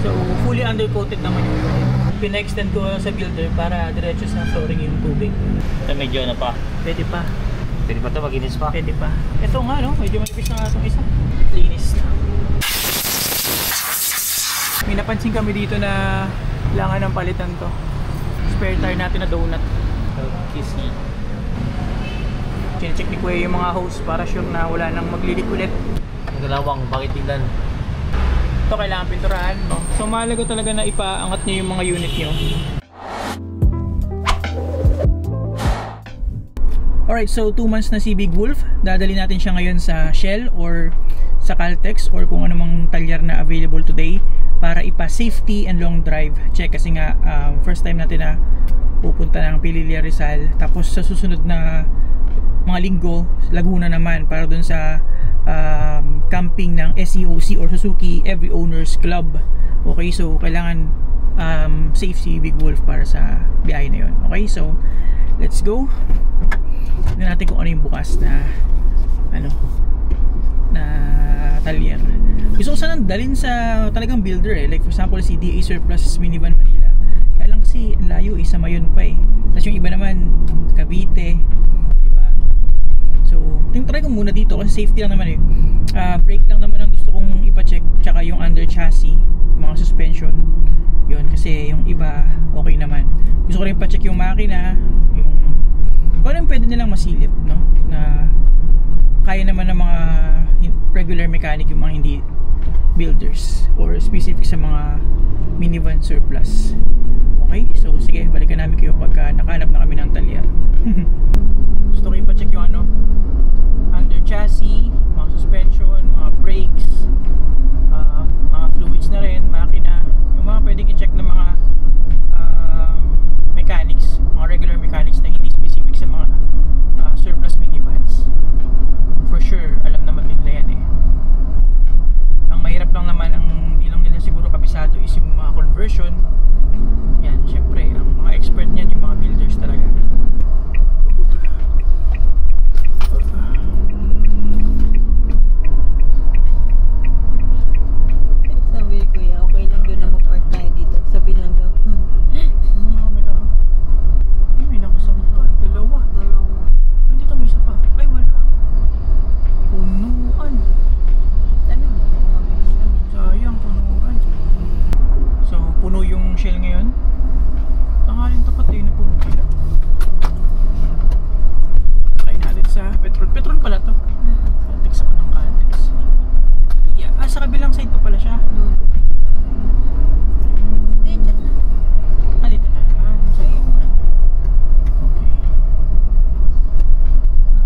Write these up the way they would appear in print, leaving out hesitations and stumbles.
So fully undercoated naman yung unit. Pina-extend ko sa builder para diretso sa flooring yung tubig. Ito medyo ano pa? Pwede pa. Pwede pa ito, maginis pa? Pwede pa. Ito nga no, medyo malipis na nga itong isa. Linis na. May napansin kami dito na kailangan ng palitan to. Spare tire natin na donut. Kissy. Chine-check ni Kuya yung mga hose para sure na wala nang maglilik ulit. Ang dalawang, bakit tingnan? Ito kailangan pinturahan. No? So mahalaga talaga na ipaangat nyo yung mga unit nyo. Alright, so 2 months na si Big Wolf. Dadali natin siya ngayon sa Shell or sa Caltex or kung anumang talyar na available today para ipa-safety and long drive check. Kasi nga first time natin na pupunta ng Pililla Rizal. Tapos sa susunod na mga linggo, Laguna naman para dun sa camping ng SEOC or Suzuki Every Owners Club. Okay, so kailangan safe si Big Wolf para sa biyahe na yun. Okay, so let's go. Tignan natin kung ano yung bukas na talyer. Gusto ko sanang dalhin sa talagang builder like for example si DA Surplus Minivan Manila. Kaya lang kasi layo sa Mayon pa Tapos yung iba naman Cavite, diba? So try ko muna dito kasi safety lang naman brake lang naman ang gusto kong ipa-check, tsaka yung under chassis, mga suspension yun, kasi yung iba okay naman. Gusto ko rin pa-check yung makina, yung parang pwede nilang masilip, no? Na kaya naman ng mga regular mechanic, yung mga hindi builders or specific sa mga minivan surplus. Okay, so sige, balikan namin kayo pagka nakahanap na kami ng talyer. Gusto ko ipa-check yung under chassis, mga suspension, mga brakes, mga fluids na rin, makina, yung mga pwedeng i-check ng mga mechanics, mga regular mechanics na hindi specific sa mga surplus minivans. For sure, alam naman nila yan Ang mahirap lang naman, ang hindi lang nila siguro kabisado is yung mga conversion. Yan, syempre, ang mga expert niyan, yung mga builders talaga. Sabi ko kuya, okay lang doon na mag-park tayo dito. Sabi lang daw. May nakasama pa, dalawa. Ay, dito may isa pa. Ay, wala. Punuan. Ano mo? Mabilis lang. Sayang, punuan. So, puno yung Shell ngayon. Tangalin tapat napuno sila. Try natin sa Petron. Petron pala to. Caltex ako ng Caltex. Yeah. Sa kabilang side pa pala siya. Doon. Dito na. Dito na. Dito sa looban. Okay.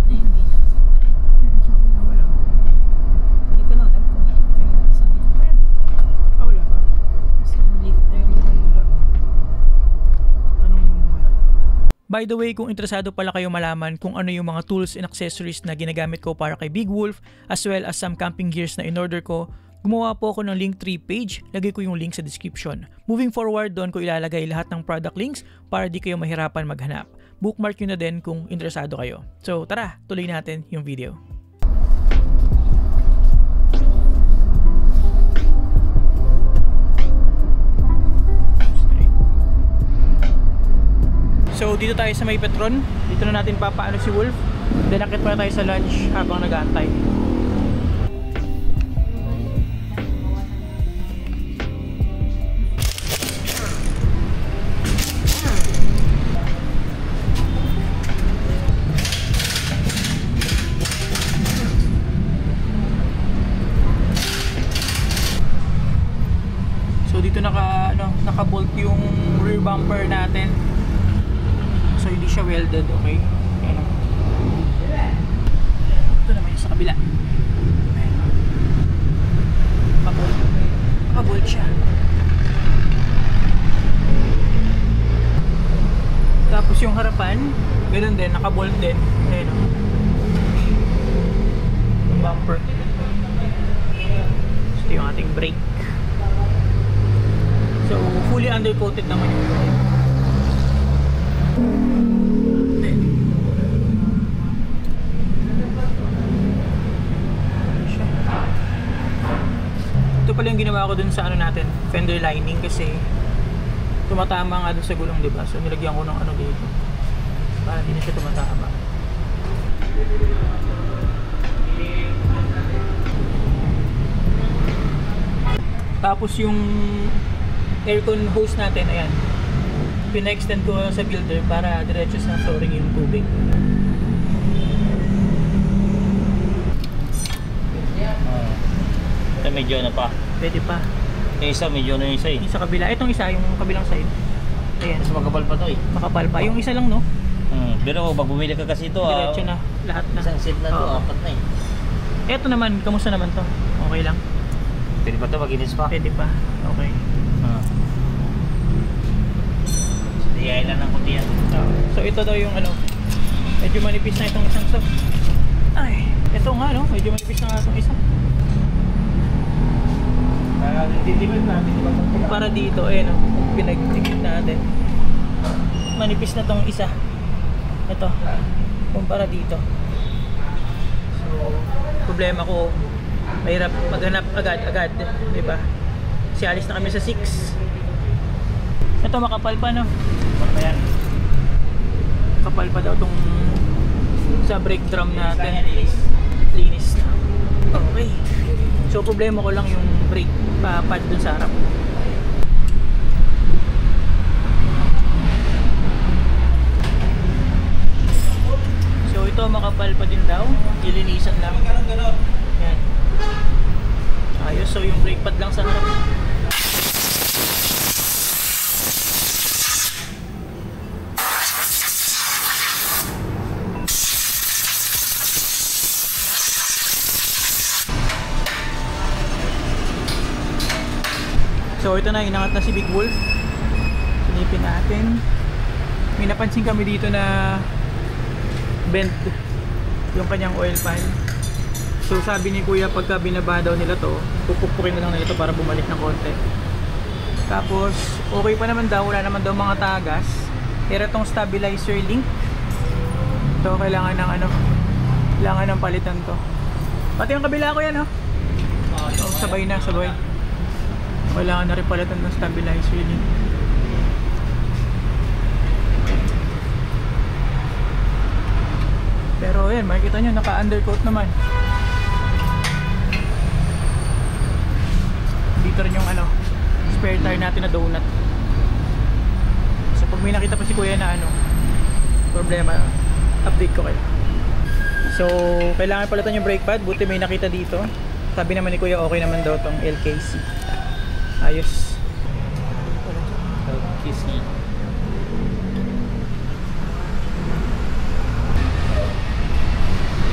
Ay, may nakasama pa rin. Sa kabila wala. Hindi ko lang alam kung may lifter yung kasama yun. Wala ba? Kasi yung lifter yung Wala. Tanong mo muna. By the way, kung interesado pala kayo malaman kung ano yung mga tools and accessories na ginagamit ko para kay Big Wolf as well as some camping gears na in-order ko, gumawa po ako ng Linktree page. Lagay ko yung link sa description. Moving forward, doon ko ilalagay lahat ng product links para di kayo mahirapan maghanap. Bookmark nyo na din kung interesado kayo. So tara, tuloy natin yung video. So dito tayo sa may Petron. Dito na natin papaano si Wolf. Then akit pa na tayo sa lunch habang nag-aantay. So dito naka-bolt yung rear bumper natin. So hindi siya welded, okay? Ayan. Ito naman yung sa kabila. Naka-bolt siya. Tapos yung harapan, ganoon din, naka-bolt din. Ayan o. Yung bumper. So ito yung ating brake. So fully undercoated naman yung ito pala yung ginawa ginawa ko dun sa ano natin, fender lining kasi tumatama nga dun sa gulong, diba? So nilagyan ko ng ano dito para hindi na siya tumatama. Tapos yung aircon hose natin, ayan, pina-extend ko sa builder para diretso sa flooring yung tubig. Ito medyo ano pa. Pwede pa. Yung isa medyo ano yung isa eh. Yung sa kabila, itong isa, yung kabilang side. Ayan, Mas magkapal pa to eh. makapal pa. Yung isa lang, no? Pero pag bumili ka kasi ito Diretso na, lahat na. isang set na to, Oo. apat na eh. Eto naman, kamusta naman to? Okay lang? Pwede pa to, maginis pa. Pwede pa. Okay. Diyain lang ng kunti yan. So ito daw yung ano, medyo manipis na itong isang to. Ay, ito nga no, medyo manipis na nga itong isa. Titibad natin, di ba? Para dito, no, pinagtigit natin. Manipis na tong isa. Ito, kumpara dito. So, problema ko, mahirap maghanap agad-agad, di ba? Kasi alis na kami sa 6. Ito makapal pa, no? Ano yan? Kapal pa daw tong sa brake drum natin. Linis na. Okay. So problema ko lang yung brake pad dun sa harap. So ito makapal pa din daw. Ilinisan lang. Yan. Ayos. So yung brake pad lang sa harap. So ito na, inangat na si Big Wolf. Silipin natin. May napansin kami dito na bent yung kanyang oil pan. So sabi ni Kuya, pagka binaba daw nila to, pupukpukin na lang nila ito para bumalik ng konti. Tapos okay pa naman daw, wala naman daw mga tagas. Pero itong stabilizer link, so kailangan ng ano, kailangan ng palitan to. Pati yung kabila ko yan, oh. So, sabay na, sabay. Kailangan na rin palitan ng stabilizer link. Pero yan, makikita nyo, naka-undercoat naman. Dito rin yung ano, spare tire natin na donut. So pag may nakita pa si Kuya na ano, problema, update ko kayo. So kailangan palitan yung brake pad, buti may nakita dito. Sabi naman ni Kuya okay naman daw tong LKC. Ayos. Kisi.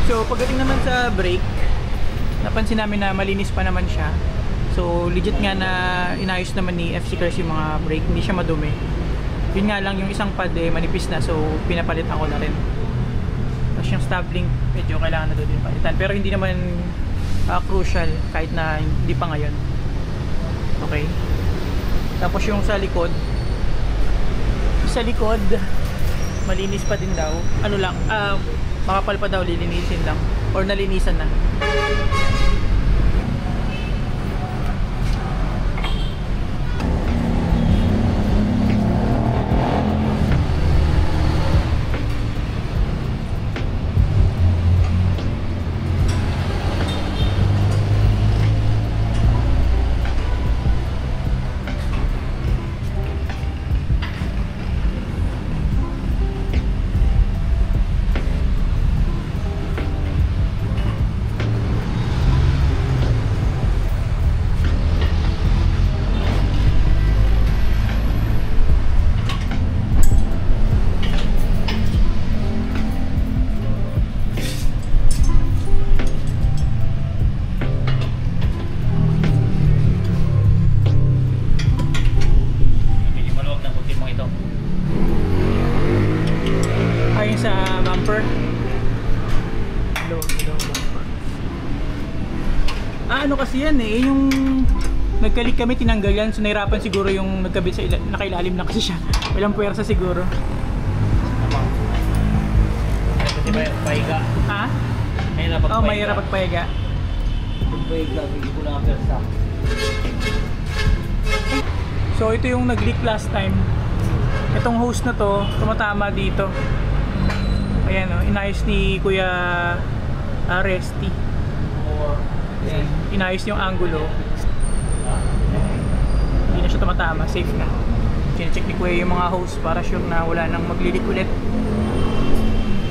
So pagdating naman sa brake, napansin namin na malinis pa naman siya. So legit nga na inayos naman ni FC Cars yung mga brake, hindi siya madumi. Yun nga lang yung isang pad manipis na, so pinapalitan ko na rin. Tapos yung stop link medyo kailangan na doon din palitan, pero hindi naman crucial kahit na hindi pa ngayon. Okay. Tapos yung sa likod, malinis pa din daw. Ano lang, makapal pa daw, lilinisin lang or nalinisan na. Sa bumper. Low bumper. Ano kasi yan yung nagkalik kami, tinanggal yan, so nahirapan siguro yung nagkabit sa nakailalim lang kasi siya. Walang puwersa siguro. Kasi pahiga. Ha? Mahirap pagpahiga. Mahirap pagpahiga. Pagpahiga, hindi ko lang ang persa. So ito yung nag-leak last time. Itong hose na to, tumatama dito. Ayan o, inayos ni Kuya Resty. Ayan, inayos yung angulo. Hindi na siya tumatama, safe na. Chine-check ni Kuya yung mga hose para sure na wala nang mag-leak ulit.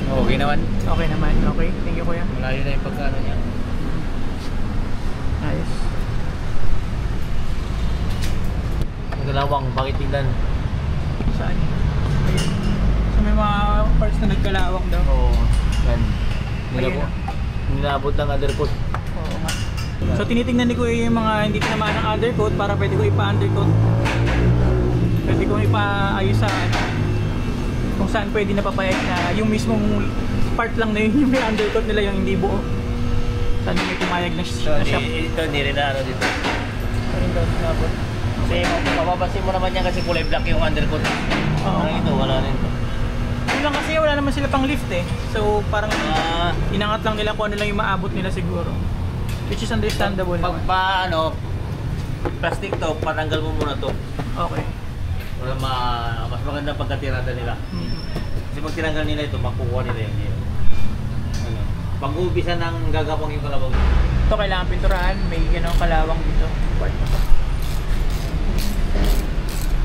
Okay naman. Okay naman, okay. Thank you Kuya. Malayo na yung pagkano niya. Ayos. Nagalawang, bakit tingnan? Saan? Ayun. So may mga parts na nagkalawang daw. Oo. Yan. Ayun, Nilabot ng undercoat. Oo nga. So tinitingnan ni Kuya yung mga hindi tinamaan ng undercoat para pwede ko ipa-undercoat. Pwede ko ipaayos sa kung saan pwede napapayag na yung mismong part lang na yun yung may undercoat nila, yung hindi buo. Saan may pumayag na So, shop. ito, hindi rin na ano dito. Ayun daw, nabot. Kasi mapapansin mo naman yan kasi kulay black yung undercoat. Oo. Parang ito, wala rin. Yun lang kasi wala naman sila pang lift eh. So parang Ah. inangat lang nila kung ano lang yung maabot nila siguro. Which is understandable Pag naman. pa, ano, plastic to, patanggal mo muna to. Okay. Para mas maganda pagkatirada nila. Hmm. Kasi pag tinanggal nila ito, makukuha nila yun. Ano, pag-uubisa ng gagapang yung kalabang. Ito kailangan pinturahan, may ganong kalawang dito. Part na to.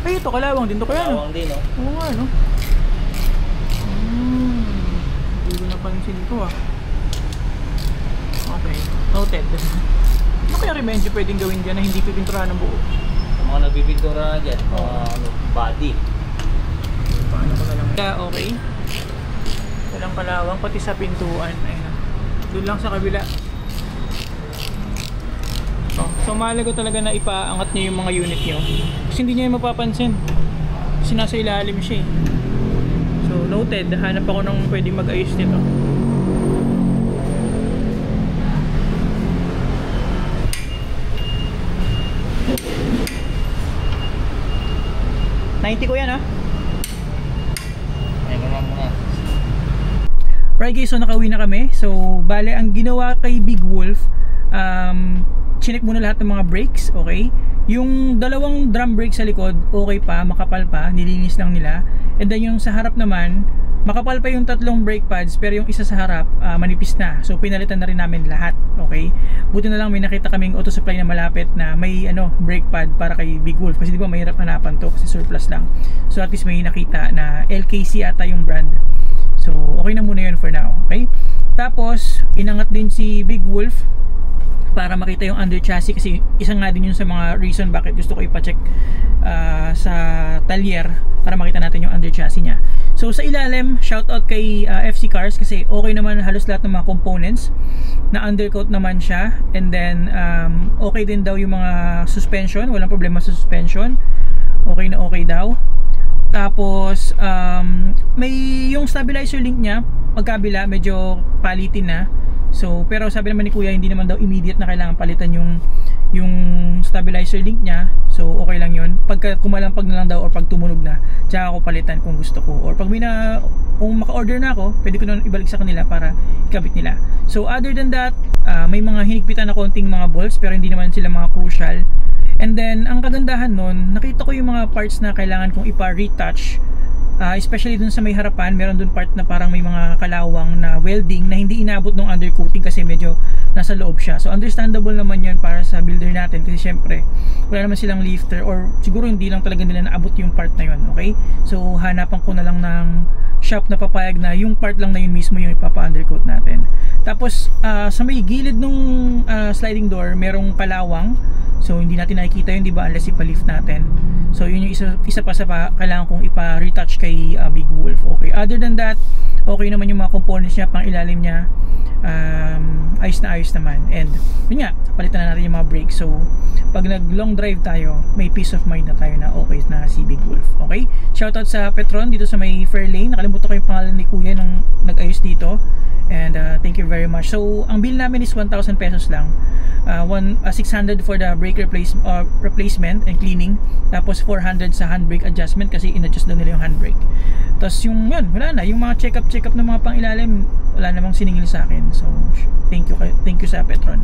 Ay, ito kalawang din to kaya no? Kalawang din, no? Oo nga no. Hindi ko napansin ito ah. Okay, noted. Ano kaya remedyo pwedeng gawin dyan na hindi pipinturahan ng buo? Ang mga nagbibintura na dyan, ano, body. Paano ko na lang? Yeah, okay. Walang kalawang, pati sa pintuan. Ayun na. Doon lang sa kabila. So mahalaga talaga na ipaangat niyo yung mga unit niyo. Kasi hindi niyo yung mapapansin. Kasi nasa ilalim siya eh. So noted, hanap ako ng pwedeng mag-ayos nito. $90 ko yan ha. Ayun naman muna. Right guys, so nakauwi na kami. So bale ang ginawa kay Big Wolf, chinek muna lahat ng mga brakes, okay? Yung dalawang drum brake sa likod, okay pa, makapal pa, nilinis lang nila. And then yung sa harap naman, makapal pa yung tatlong brake pads, pero yung isa sa harap, manipis na. So pinalitan na rin namin lahat, okay? Buti na lang may nakita kaming auto supply na malapit na may brake pad para kay Big Wolf. Kasi di ba mahirap hanapan to kasi surplus lang. So at least may nakita na LKC ata yung brand. So okay na muna yun for now, okay? Tapos, inangat din si Big Wolf para makita yung under chassis kasi isa nga din yun sa mga reason bakit gusto ko ipacheck sa talyer para makita natin yung under chassis niya. So sa ilalim, shoutout kay FC Cars kasi okay naman halos lahat ng mga components, na undercoat naman siya, and then okay din daw yung mga suspension, walang problema sa suspension, okay na okay daw. Tapos may yung stabilizer link niya magkabila medyo palitin na. So, pero sabi naman ni Kuya, hindi naman daw immediate na kailangan palitan yung stabilizer link niya. So, okay lang yun. Pagka kumalampag na lang daw or pag tumunog na, tsaka ako palitan kung gusto ko. Or pag kung maka-order na ako, pwede ko na ibalik sa kanila para ikabit nila. So, other than that, may mga hinigpitan na konting mga bolts, pero hindi naman sila mga crucial. And then, ang kagandahan nun, nakita ko yung mga parts na kailangan kong ipa-retouch. Especially dun sa may harapan, meron dun part na parang may mga kalawang na welding na hindi inabot ng undercoating kasi medyo nasa loob siya. So understandable naman yun para sa builder natin kasi syempre wala naman silang lifter or siguro hindi lang talaga nila naabot yung part na yun, okay? So hanapan ko na lang ng shop na papayag na yung part lang na yun mismo yung ipapa-undercoat natin. Tapos sa may gilid nung sliding door merong kalawang. So hindi natin nakikita yun, di ba, unless ipa-lift natin. So yun yung isa pa sa kailangan kong ipa-retouch kay Big Wolf. Okay, other than that, okay naman yung mga components niya, pang ilalim niya, ayos na ayos naman. And yun nga, palitan na natin yung mga brakes. So pag nag long drive tayo, may peace of mind na tayo na okay na si Big Wolf. Okay, shoutout sa Petron dito sa may Fairlane. Nakalimutan ko yung pangalan ni Kuya nung nag-ayos dito. And thank you very much. So ang bill namin is 1,000 pesos lang. 600 for the brake replacement and cleaning, tapos 400 sa handbrake adjustment kasi in-adjust daw nila yung handbrake. Tapos yung yun, wala na, yung mga check up ng mga pangilalim wala namang siningil sa akin. So thank you sa Petron.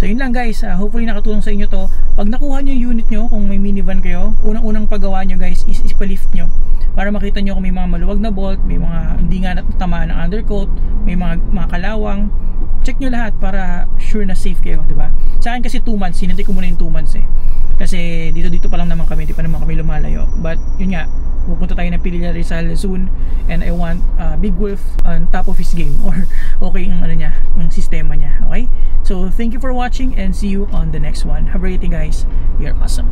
So yun lang guys, hopefully nakatulong sa inyo to. Pag nakuha nyo yung unit nyo, kung may minivan kayo, unang paggawa nyo guys is ipalift nyo para makita nyo kung may mga maluwag na bolt, may mga hindi nga natamaan ng undercoat, may mga kalawang. Check nyo lahat para sure na safe kayo, diba? Sa akin kasi 2 months, hinintay ko muna yung 2 months kasi dito pa lang naman kami, di pa naman kami lumalayo. But yun nga, pupunta tayo ng Pililla Rizal soon, and I want Big Wolf on top of his game, or okay ang niya, ang sistema niya. Okay, so thank you for watching and see you on the next one. Have a great day guys, you're awesome.